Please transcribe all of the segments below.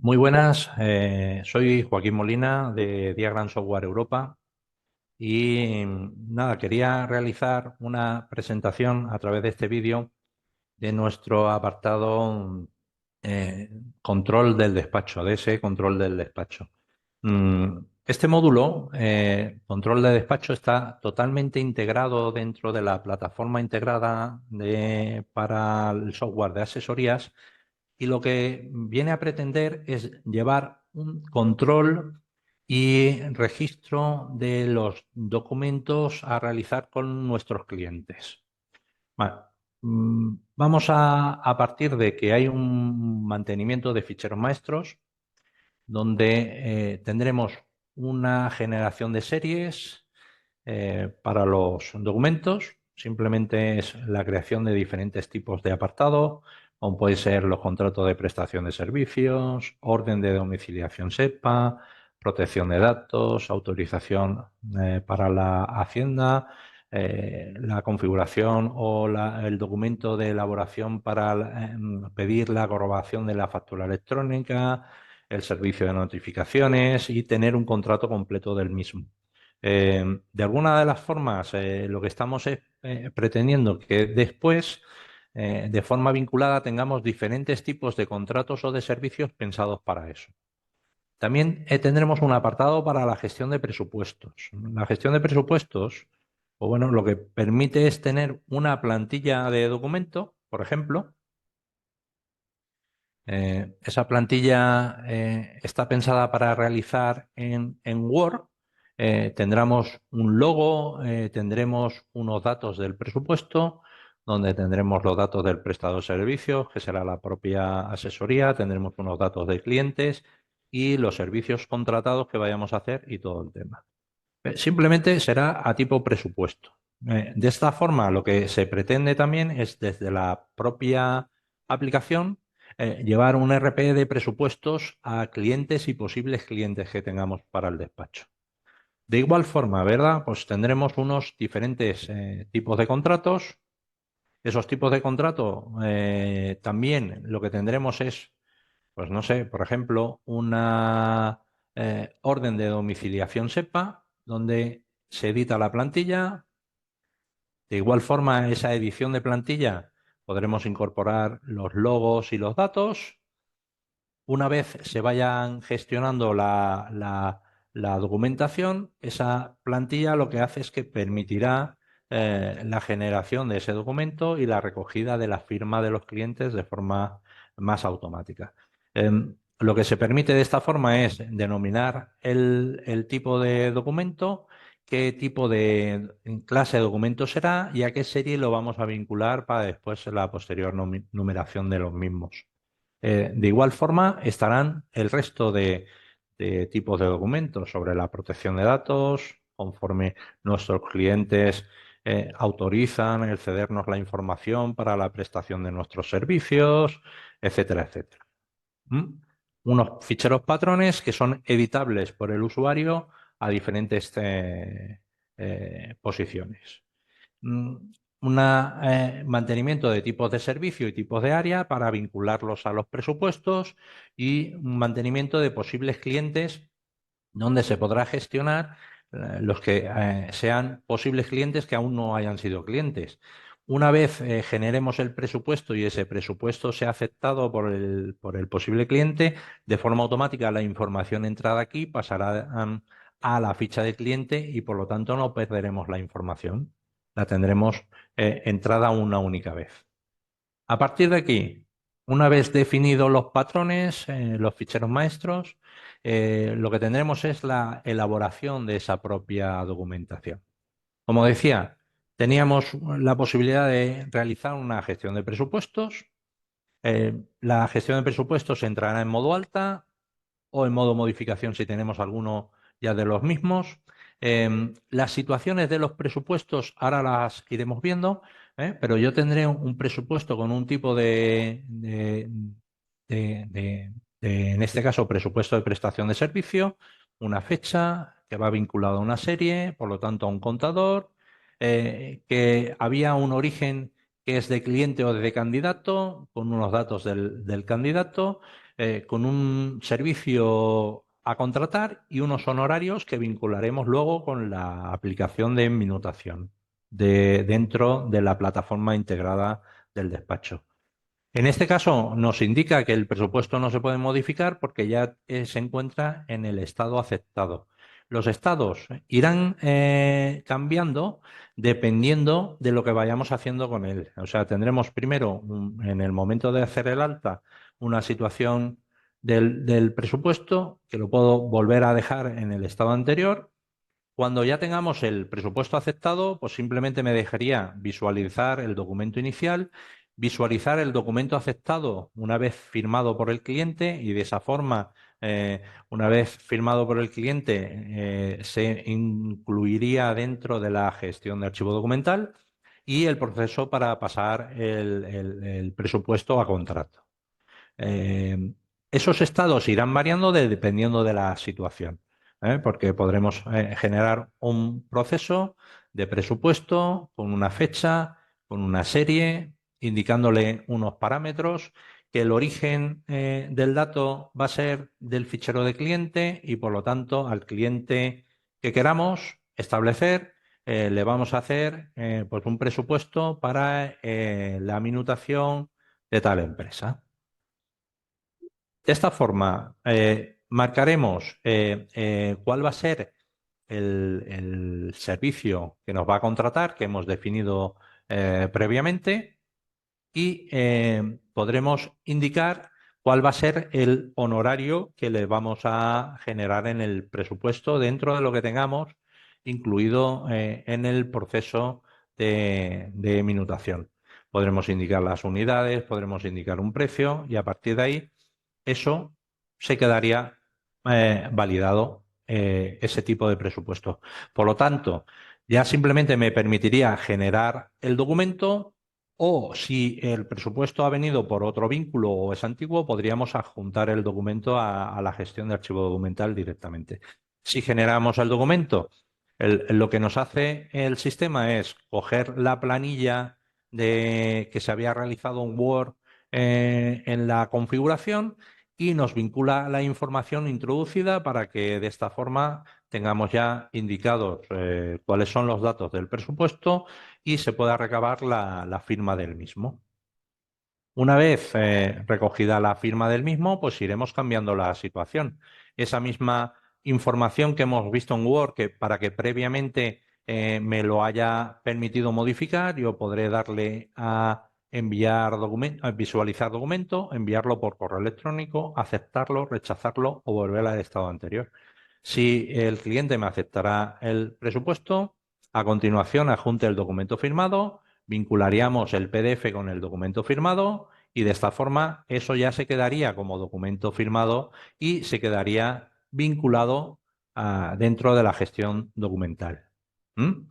Muy buenas, soy Joaquín Molina de Diagram Software Europa y nada, quería realizar una presentación a través de este vídeo de nuestro apartado eh, control del despacho, de ese control del despacho. Este módulo, control de despacho, está totalmente integrado dentro de la plataforma integrada para el software de asesorías y lo que viene a pretender es llevar un control y registro de los documentos a realizar con nuestros clientes. Vale. Vamos a partir de que hay un mantenimiento de ficheros maestros donde tendremos una generación de series para los documentos. Simplemente es la creación de diferentes tipos de apartado, como puede ser los contratos de prestación de servicios, orden de domiciliación SEPA, protección de datos, autorización para la Hacienda, la configuración o el documento de elaboración para pedir la aprobación de la factura electrónica, el servicio de notificaciones y tener un contrato completo del mismo. De alguna de las formas, lo que estamos es pretendiendo que después, de forma vinculada, tengamos diferentes tipos de contratos o de servicios pensados para eso. También tendremos un apartado para la gestión de presupuestos. La gestión de presupuestos, o bueno, lo que permite es tener una plantilla de documento, por ejemplo. Esa plantilla está pensada para realizar en Word. Tendremos un logo, tendremos unos datos del presupuesto, donde tendremos los datos del prestador de servicios, que será la propia asesoría, tendremos unos datos de clientes y los servicios contratados que vayamos a hacer y todo el tema. Simplemente será a tipo presupuesto. De esta forma, lo que se pretende también es desde la propia aplicación llevar un RP de presupuestos a clientes y posibles clientes que tengamos para el despacho. De igual forma, ¿verdad? Pues tendremos unos diferentes tipos de contratos. Esos tipos de contrato también lo que tendremos es, pues no sé, por ejemplo, una orden de domiciliación SEPA, donde se edita la plantilla. De igual forma, esa edición de plantilla podremos incorporar los logos y los datos. Una vez se vayan gestionando la documentación, esa plantilla lo que hace es que permitirá la generación de ese documento y la recogida de la firma de los clientes de forma más automática. Lo que se permite de esta forma es denominar el tipo de documento, qué tipo de clase de documento será y a qué serie lo vamos a vincular para después la posterior numeración de los mismos. De igual forma, estarán el resto de tipos de documentos sobre la protección de datos, conforme nuestros clientes autorizan el cedernos la información para la prestación de nuestros servicios, etcétera, etcétera. ¿Mm? Unos ficheros patrones que son editables por el usuario a diferentes posiciones. mm, Un mantenimiento de tipos de servicio y tipos de área para vincularlos a los presupuestos y un mantenimiento de posibles clientes donde se podrá gestionar los que sean posibles clientes que aún no hayan sido clientes. Una vez generemos el presupuesto y ese presupuesto sea aceptado por el posible cliente, de forma automática la información entrada aquí pasará a la ficha de cliente y por lo tanto no perderemos la información. La tendremos entrada una única vez. A partir de aquí, una vez definidos los patrones, los ficheros maestros, lo que tendremos es la elaboración de esa propia documentación. Como decía, teníamos la posibilidad de realizar una gestión de presupuestos. La gestión de presupuestos entrará en modo alta o en modo modificación si tenemos alguno ya de los mismos. Las situaciones de los presupuestos ahora las iremos viendo, pero yo tendré un presupuesto con un tipo en este caso, presupuesto de prestación de servicio, una fecha que va vinculada a una serie, por lo tanto a un contador, que había un origen que es de cliente o de candidato, con unos datos del candidato, con un servicio a contratar y unos honorarios que vincularemos luego con la aplicación de minutación dentro de la plataforma integrada del despacho. En este caso nos indica que el presupuesto no se puede modificar porque ya se encuentra en el estado aceptado. Los estados irán cambiando dependiendo de lo que vayamos haciendo con él. O sea, tendremos primero, en el momento de hacer el alta, una situación del presupuesto que lo puedo volver a dejar en el estado anterior. Cuando ya tengamos el presupuesto aceptado, pues simplemente me dejaría visualizar el documento inicial, visualizar el documento aceptado una vez firmado por el cliente y de esa forma, una vez firmado por el cliente, se incluiría dentro de la gestión de archivo documental y el proceso para pasar el presupuesto a contrato. Eh, Esos estados irán variando dependiendo de la situación, porque podremos generar un proceso de presupuesto con una fecha, con una serie, indicándole unos parámetros, que el origen del dato va a ser del fichero de cliente y por lo tanto al cliente que queramos establecer le vamos a hacer pues un presupuesto para la minutación de tal empresa. De esta forma, marcaremos cuál va a ser el servicio que nos va a contratar, que hemos definido previamente, y podremos indicar cuál va a ser el honorario que le vamos a generar en el presupuesto dentro de lo que tengamos incluido en el proceso de minutación. Podremos indicar las unidades, podremos indicar un precio y a partir de ahí eso se quedaría validado ese tipo de presupuesto. Por lo tanto, ya simplemente me permitiría generar el documento o si el presupuesto ha venido por otro vínculo o es antiguo, podríamos adjuntar el documento a la gestión de archivo documental directamente. Si generamos el documento, lo que nos hace el sistema es coger la planilla que se había realizado en Word en la configuración y nos vincula la información introducida para que de esta forma tengamos ya indicados cuáles son los datos del presupuesto y se pueda recabar la firma del mismo. Una vez recogida la firma del mismo, pues iremos cambiando la situación. Esa misma información que hemos visto en Word, que para que previamente me lo haya permitido modificar, yo podré darle a enviar documento, a visualizar documento, enviarlo por correo electrónico, aceptarlo, rechazarlo o volver al estado anterior. Si el cliente me aceptará el presupuesto, a continuación adjunte el documento firmado, vincularíamos el PDF con el documento firmado y de esta forma eso ya se quedaría como documento firmado y se quedaría vinculado dentro de la gestión documental. ¿Mm?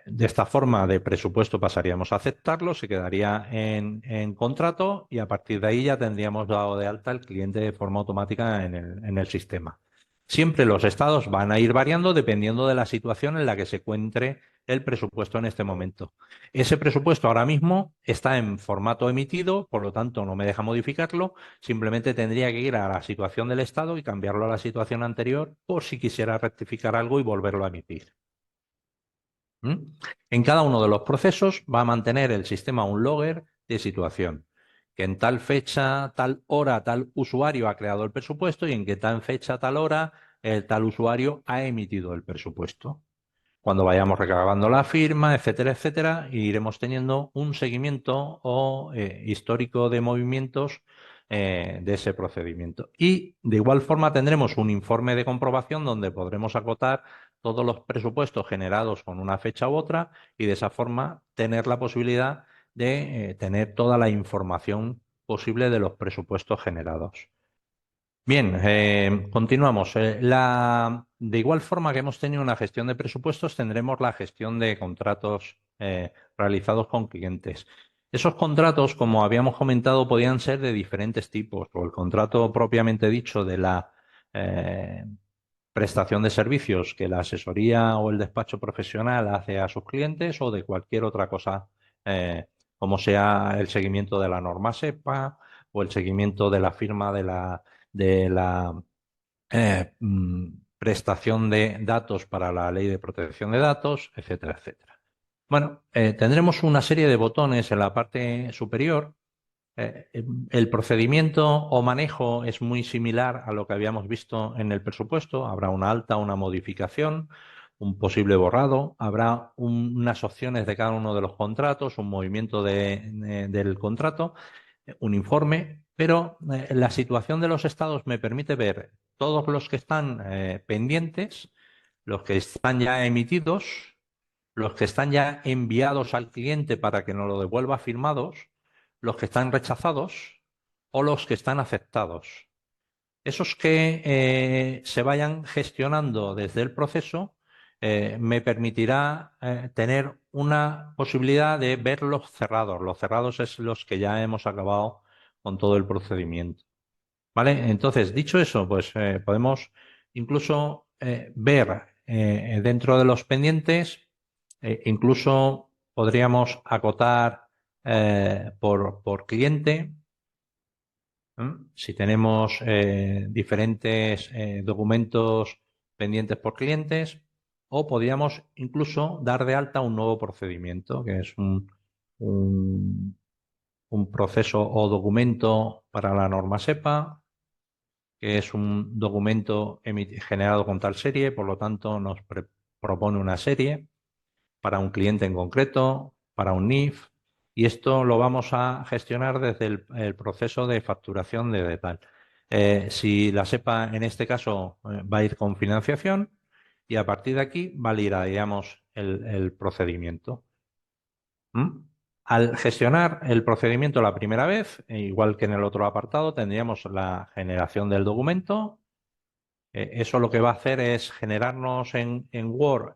De esta forma de presupuesto pasaríamos a aceptarlo, se quedaría en contrato y a partir de ahí ya tendríamos dado de alta al cliente de forma automática en el sistema. Siempre los estados van a ir variando dependiendo de la situación en la que se encuentre el presupuesto en este momento. Ese presupuesto ahora mismo está en formato emitido, por lo tanto no me deja modificarlo, simplemente tendría que ir a la situación del estado y cambiarlo a la situación anterior por si quisiera rectificar algo y volverlo a emitir. ¿Mm? En cada uno de los procesos va a mantener el sistema un logger de situación, que en tal fecha, tal hora, tal usuario ha creado el presupuesto y en que tal fecha, tal hora, el tal usuario ha emitido el presupuesto. Cuando vayamos recabando la firma, etcétera, etcétera, iremos teniendo un seguimiento o histórico de movimientos de ese procedimiento. Y de igual forma tendremos un informe de comprobación donde podremos acotar todos los presupuestos generados con una fecha u otra y de esa forma tener la posibilidad de tener toda la información posible de los presupuestos generados. Bien, continuamos. De igual forma que hemos tenido una gestión de presupuestos, tendremos la gestión de contratos realizados con clientes. Esos contratos, como habíamos comentado, podían ser de diferentes tipos, o el contrato propiamente dicho de la eh, prestación de servicios que la asesoría o el despacho profesional hace a sus clientes, o de cualquier otra cosa, como sea el seguimiento de la norma SEPA o el seguimiento de la firma de la prestación de datos para la Ley de Protección de Datos, etcétera, etcétera. Bueno, tendremos una serie de botones en la parte superior. El procedimiento o manejo es muy similar a lo que habíamos visto en el presupuesto. Habrá una alta, una modificación, un posible borrado, habrá unas opciones de cada uno de los contratos, un movimiento del contrato, un informe, pero la situación de los estados me permite ver todos los que están pendientes, los que están ya emitidos, los que están ya enviados al cliente para que nos lo devuelva firmados, los que están rechazados o los que están aceptados. Esos que se vayan gestionando desde el proceso me permitirá tener una posibilidad de ver los cerrados. Los cerrados es los que ya hemos acabado con todo el procedimiento. ¿Vale? Entonces, dicho eso, pues podemos incluso ver dentro de los pendientes, incluso podríamos acotar por cliente. Si tenemos diferentes documentos pendientes por clientes, o podríamos incluso dar de alta un nuevo procedimiento, que es un- un proceso o documento para la norma SEPA, que es un documento generado con tal serie, por lo tanto nos propone una serie para un cliente en concreto, para un NIF, y esto lo vamos a gestionar desde el proceso de facturación de tal. Si la SEPA en este caso va a ir con financiación y a partir de aquí validaríamos el procedimiento. Al gestionar el procedimiento la primera vez, igual que en el otro apartado, tendríamos la generación del documento. Eso lo que va a hacer es generarnos en Word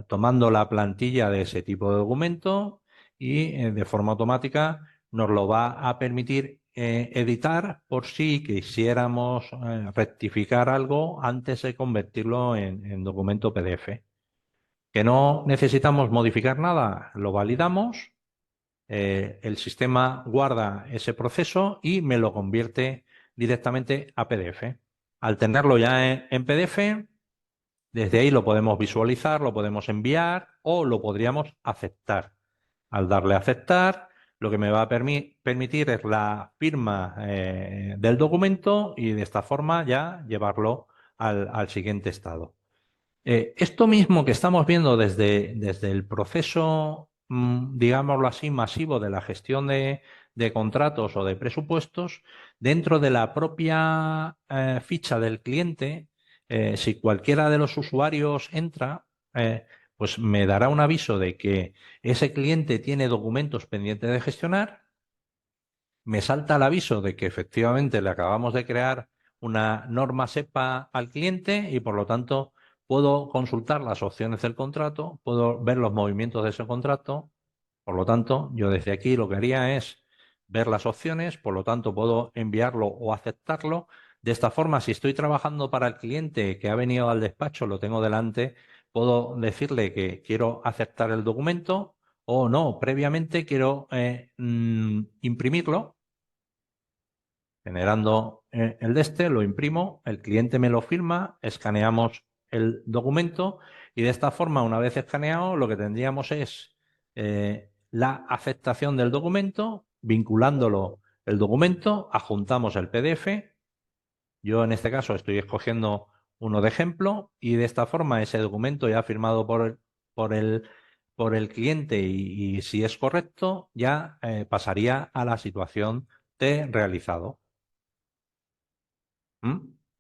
tomando la plantilla de ese tipo de documento y de forma automática nos lo va a permitir editar por si quisiéramos rectificar algo antes de convertirlo en documento PDF. Que no necesitamos modificar nada, lo validamos, el sistema guarda ese proceso y me lo convierte directamente a PDF. Al tenerlo ya en PDF, desde ahí lo podemos visualizar, lo podemos enviar o lo podríamos aceptar. Al darle a aceptar, lo que me va a permitir es la firma del documento y de esta forma ya llevarlo al siguiente estado. Esto mismo que estamos viendo desde el proceso, digámoslo así, masivo de la gestión de contratos o de presupuestos, dentro de la propia ficha del cliente, si cualquiera de los usuarios entra, pues me dará un aviso de que ese cliente tiene documentos pendientes de gestionar, me salta el aviso de que efectivamente le acabamos de crear una norma SEPA al cliente y por lo tanto puedo consultar las opciones del contrato, puedo ver los movimientos de ese contrato. Por lo tanto, yo desde aquí lo que haría es ver las opciones, por lo tanto puedo enviarlo o aceptarlo. De esta forma, si estoy trabajando para el cliente que ha venido al despacho, lo tengo delante, puedo decirle que quiero aceptar el documento o no, previamente quiero imprimirlo generando el de este, lo imprimo, el cliente me lo firma, escaneamos el documento y de esta forma, una vez escaneado, lo que tendríamos es la aceptación del documento, vinculándolo el documento, adjuntamos el PDF. Yo en este caso estoy escogiendo uno de ejemplo y de esta forma ese documento ya firmado por el, por el cliente y si es correcto, ya pasaría a la situación de realizado.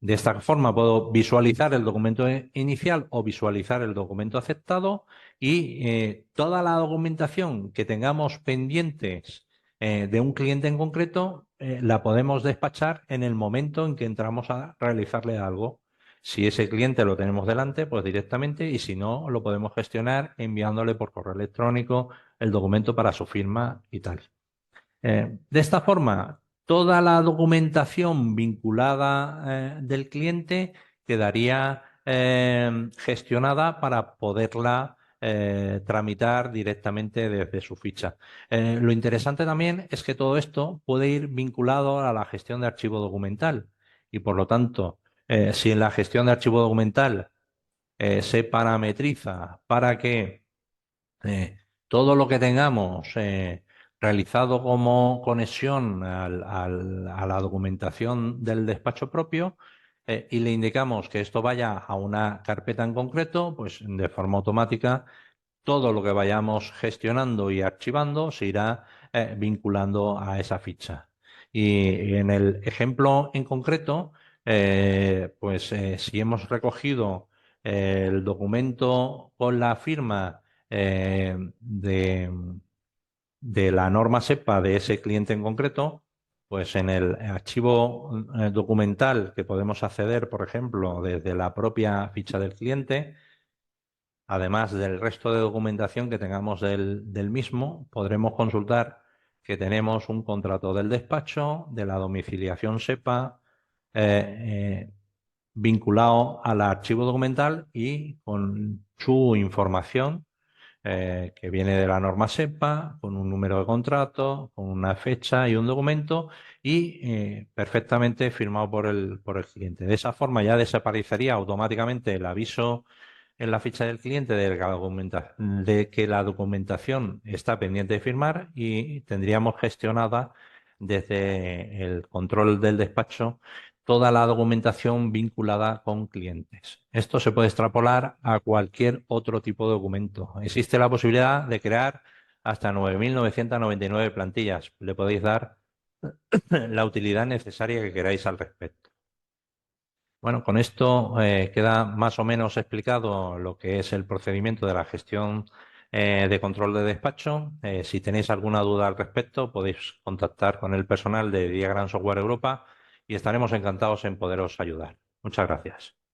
De esta forma puedo visualizar el documento inicial o visualizar el documento aceptado y toda la documentación que tengamos pendientes de un cliente en concreto la podemos despachar en el momento en que entramos a realizarle algo. Si ese cliente lo tenemos delante, pues directamente y si no, lo podemos gestionar enviándole por correo electrónico el documento para su firma y tal. De esta forma, toda la documentación vinculada del cliente quedaría gestionada para poderla tramitar directamente desde su ficha. Lo interesante también es que todo esto puede ir vinculado a la gestión de archivo documental y por lo tanto, si en la gestión de archivo documental se parametriza para que todo lo que tengamos realizado como conexión a la documentación del despacho propio y le indicamos que esto vaya a una carpeta en concreto, pues de forma automática todo lo que vayamos gestionando y archivando se irá vinculando a esa ficha. Y en el ejemplo en concreto, si hemos recogido el documento con la firma de la norma SEPA de ese cliente en concreto, pues en el archivo documental que podemos acceder, por ejemplo, desde la propia ficha del cliente, además del resto de documentación que tengamos del mismo, podremos consultar que tenemos un contrato del despacho, de la domiciliación SEPA, eh, vinculado al archivo documental y con su información que viene de la norma SEPA, con un número de contrato, con una fecha y un documento y perfectamente firmado por el cliente. De esa forma ya desaparecería automáticamente el aviso en la ficha del cliente de que la documentación está pendiente de firmar y tendríamos gestionada desde el control del despacho toda la documentación vinculada con clientes. Esto se puede extrapolar a cualquier otro tipo de documento. Existe la posibilidad de crear hasta 9.999 plantillas. Le podéis dar la utilidad necesaria que queráis al respecto. Bueno, con esto queda más o menos explicado lo que es el procedimiento de la gestión de control de despacho. Si tenéis alguna duda al respecto, podéis contactar con el personal de Diagram Software Europa y estaremos encantados en poderos ayudar. Muchas gracias.